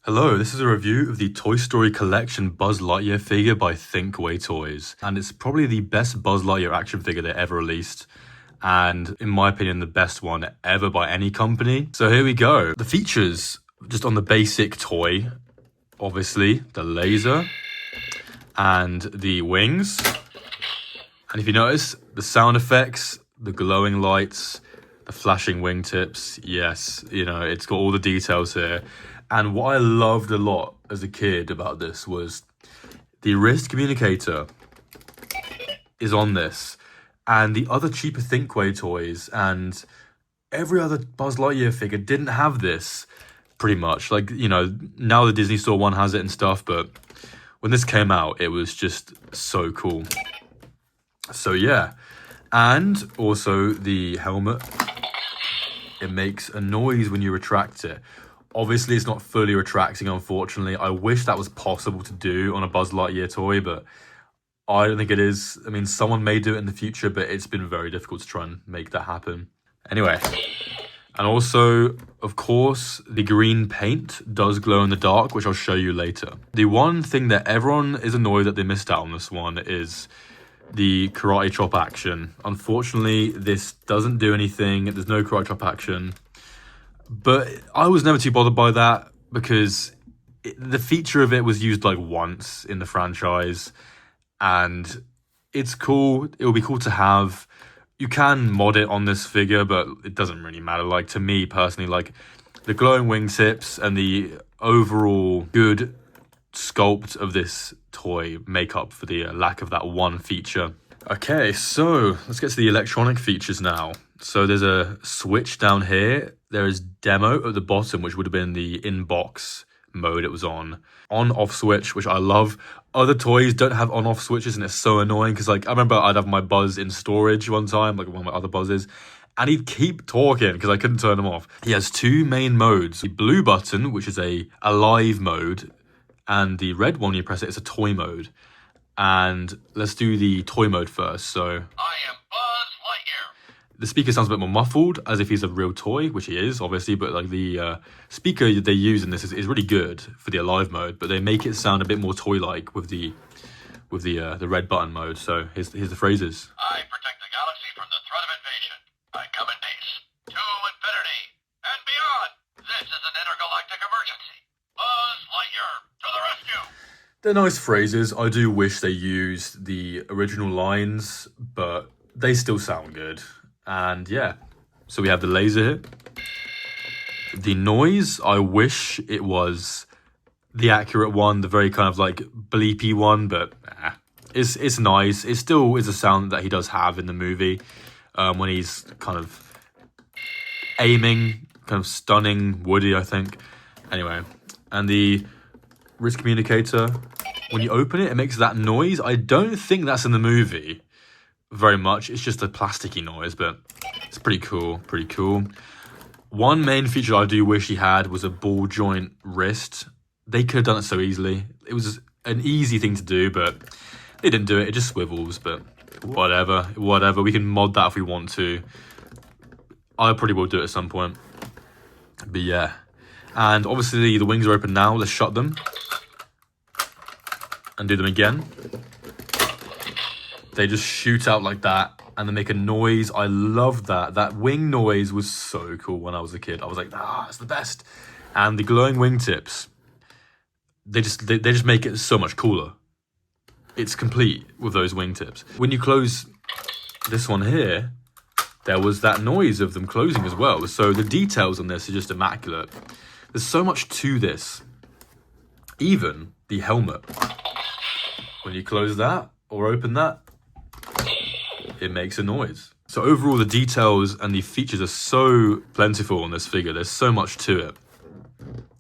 Hello, this is a review of the Toy Story Collection Buzz Lightyear figure by Thinkway Toys. And it's probably the best Buzz Lightyear action figure they ever released. And in my opinion, the best one ever by any company. So here we go. The features, just on the basic toy, obviously, the laser and the wings. And if you notice, the sound effects, the glowing lights, the flashing wingtips, yes, it's got all the details here. And what I loved a lot as a kid about this was the wrist communicator is on this. And the other cheaper Thinkway toys and every other Buzz Lightyear figure didn't have this, pretty much. Now the Disney Store one has it and stuff, but when this came out, it was just so cool. So yeah, and also the helmet, it makes a noise when you retract it. Obviously, it's not fully retracting, unfortunately. I wish that was possible to do on a Buzz Lightyear toy, but I don't think it is. I mean, someone may do it in the future, but it's been very difficult to try and make that happen. Anyway, and also, of course, the green paint does glow in the dark, which I'll show you later. The one thing that everyone is annoyed that they missed out on this one is the karate chop action. Unfortunately, this doesn't do anything. There's no karate chop action. But I was never too bothered by that because the feature of it was used like once in the franchise. And it's cool. It will be cool to have. You can mod it on this figure, but it doesn't really matter. Like, to me personally, like the glowing wingtips and the overall good sculpt of this toy make up for the lack of that one feature. Okay, so let's get to the electronic features now. So there's a switch down here. There is demo at the bottom, which would have been the in-box mode it was on. On-off switch, which I love. Other toys don't have on-off switches, and it's so annoying because, like, I remember I'd have my Buzz in storage one time, like one of my other Buzzes, and he'd keep talking because I couldn't turn him off. He has two main modes. The blue button, which is a alive mode, and the red one, when you press it, it's a toy mode. And let's do the toy mode first. So I am Buzz Lightyear. The speaker sounds a bit more muffled, as if he's a real toy, which he is, obviously. But like the speaker they use in this is really good for the alive mode, but they make it sound a bit more toy-like with the red button mode. So here's the phrases. I protect the galaxy from the threat of invasion. I come in peace to infinity and beyond. This is an intergalactic emergency. Buzz Lightyear to the rescue. They're nice phrases. I do wish they used the original lines, but they still sound good. And yeah, so we have the laser here. The noise, I wish it was the accurate one, the very kind of like bleepy one, but it's nice. It still is a sound that he does have in the movie when he's kind of aiming, kind of stunning Woody, I think. Anyway, and the wrist communicator, when you open it, it makes that noise. I don't think that's in the movie very much. It's just a plasticky noise, but it's pretty cool. One main feature I do wish he had was a ball joint wrist. They could have done it so easily. It was an easy thing to do, but they didn't do it. It just swivels, but whatever. We can mod that if we want to. I probably will do it at some point. But yeah. And obviously the wings are open now. Let's shut them. And do them again. They just shoot out like that and they make a noise. I love that. That wing noise was so cool when I was a kid. I was like, it's the best. And the glowing wingtips, they just make it so much cooler. It's complete with those wingtips. When you close this one here, there was that noise of them closing as well. So the details on this are just immaculate. There's so much to this. Even the helmet. When you close that or open that, it makes a noise. So overall, the details and the features are so plentiful on this figure. There's so much to it.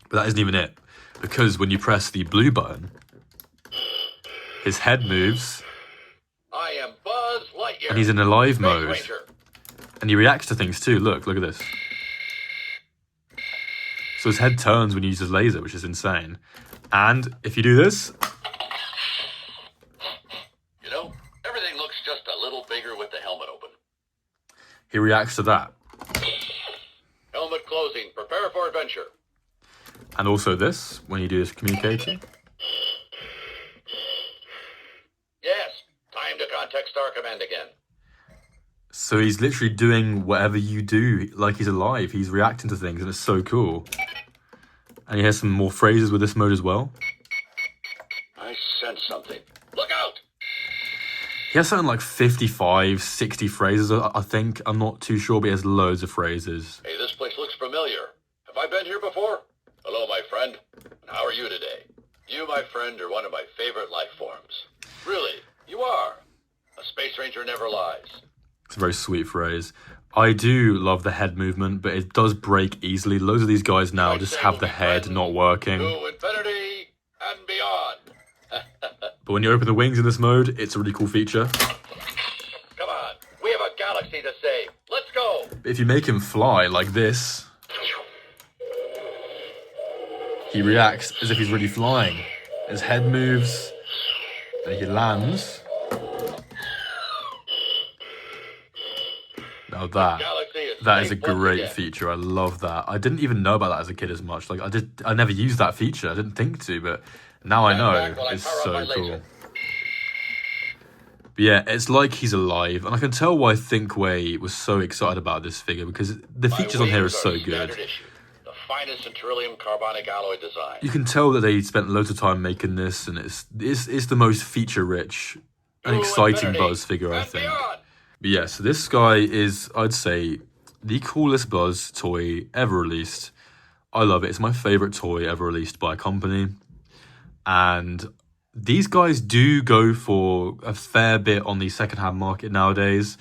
But that isn't even it. Because when you press the blue button, his head moves. I am Buzz Lightyear. And he's in alive mode. And he reacts to things too. Look at this. So his head turns when you use his laser, which is insane. And if you do this, everything looks just a little bigger with the helmet open. He reacts to that. Helmet closing. Prepare for adventure. And also this, when you do this communicating. Yes, time to contact Star Command again. So he's literally doing whatever you do, like he's alive. He's reacting to things, and it's so cool. And he has some more phrases with this mode as well. I sense something. Look out! He has something like 55, 60 phrases, I think. I'm not too sure, but he has loads of phrases. Hey, this place looks familiar. Have I been here before? Hello, my friend. How are you today? You, my friend, are one of my favorite life forms. Really, you are. A space ranger never lies. It's a very sweet phrase. I do love the head movement, but it does break easily. Loads of these guys now just have the head not working. To infinity and beyond. But when you open the wings in this mode, it's a really cool feature. Come on, we have a galaxy to save. Let's go. If you make him fly like this, he reacts as if he's really flying. His head moves, and he lands. Now that is a great feature. I love that. I didn't even know about that as a kid as much. Like I never used that feature. I didn't think to, but now I know. It's so cool. But yeah, it's like he's alive, and I can tell why Thinkway was so excited about this figure because the features on here are so good. The finest in beryllium carbonic alloy design. You can tell that they spent loads of time making this, and it's the most feature-rich and exciting Buzz figure, I think. But yeah, so this guy is, I'd say, the coolest Buzz toy ever released. I love it. It's my favorite toy ever released by a company. And these guys do go for a fair bit on the second-hand market nowadays,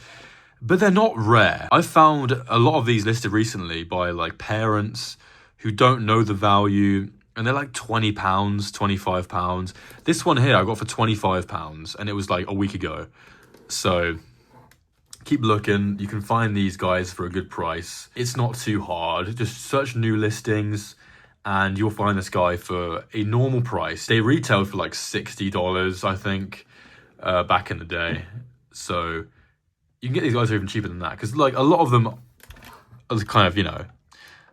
but they're not rare. I've found a lot of these listed recently by like parents who don't know the value, and they're like £20, £25. This one here I got for £25, and it was like a week ago. So keep looking. You can find these guys for a good price. It's not too hard. Just search new listings and you'll find this guy for a normal price. They retailed for like $60, I think, back in the day. So you can get these guys for even cheaper than that because like a lot of them are kind of, you know,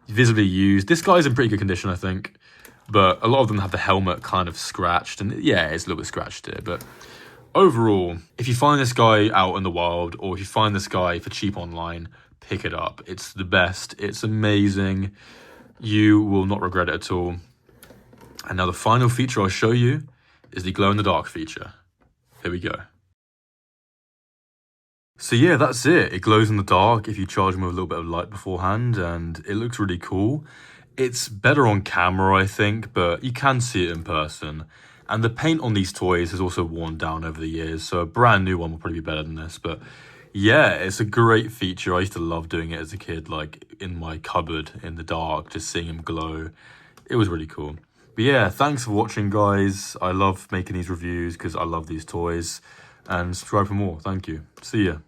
visibly used. This guy's in pretty good condition, I think, but a lot of them have the helmet kind of scratched, and yeah, it's a little bit scratched here, but overall, if you find this guy out in the wild, or if you find this guy for cheap online, pick it up. It's the best. It's amazing. You will not regret it at all. And now the final feature I'll show you is the glow-in-the-dark feature. Here we go. So yeah, that's it. It glows in the dark if you charge him with a little bit of light beforehand, and it looks really cool. It's better on camera, I think, but you can see it in person. And the paint on these toys has also worn down over the years, so a brand new one will probably be better than this. But yeah, it's a great feature. I used to love doing it as a kid, like in my cupboard in the dark, just seeing him glow. It was really cool. But yeah, thanks for watching, guys. I love making these reviews because I love these toys. And subscribe for more. Thank you. See ya.